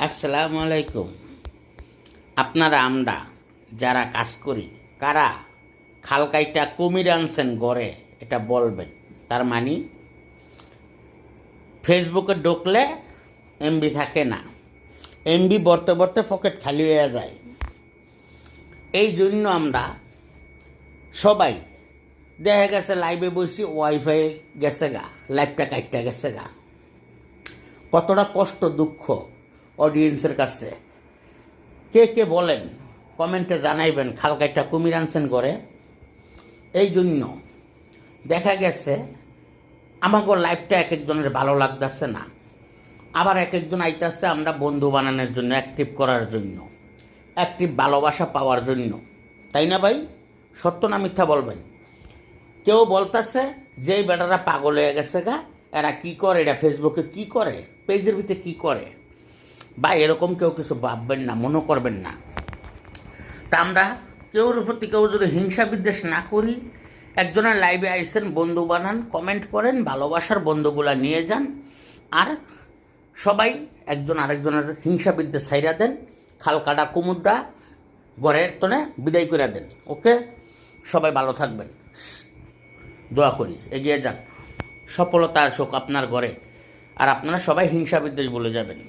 আসসালামু আলাইকুম। আপনারা আমরা যারা কাজ করি কারা খালকাইটা কুমির আনছেন গড়ে এটা বলবেন। তার মানে ফেসবুকে ঢুকলে এমবি থাকে না, এমবি বর্তে বর্তে পকেট খালি হয়ে যায়। এই জন্য আমরা সবাই দেখা গেছে লাইভে বসি, ওয়াইফাই গেছে গা, লাইভটা কাটটা গেছে গা। কতটা কষ্ট দুঃখ অডিয়েন্সের কাছে কে কে বলেন কমেন্টে জানাইবেন। খালকাইটা কুমির আনছেন করে এই জন্য দেখা গেছে আমাকে লাইভটা এক একজনের ভালো লাগতেছে না, আবার এক একজন আইতেছে আমরা বন্ধু বানানোর জন্য, অ্যাক্টিভ করার জন্য, অ্যাক্টিভ ভালোবাসা পাওয়ার জন্য। তাই না ভাই? সত্য না মিথ্যা বলবেন। কেউ বলতেছে যে এই বেটারা পাগল হয়ে গেছে গা, এরা কী করে, এরা ফেসবুকে কী করে, পেজের ভিতরে কী করে। বা এরকম কেউ কিছু ভাববেন না, মনে করবেন না। তা আমরা কেউর প্রতি কেউ যদি হিংসা বিদ্বেষ না করি, একজনের লাইভে আইসেন, বন্ধু বানান, কমেন্ট করেন, ভালোবাসার বন্ধুগুলা নিয়ে যান, আর সবাই একজন আরেকজনের হিংসা বিদ্বেষ ছাইরা দেন, খালকাটা কুমুরটা ঘরের তনে বিদায় করে দেন। ওকে, সবাই ভালো থাকবেন, দোয়া করি এগিয়ে যান, সফলতা আসুক আপনার ঘরে, আর আপনারা সবাই হিংসা বিদ্বেষ বলে যাবেন।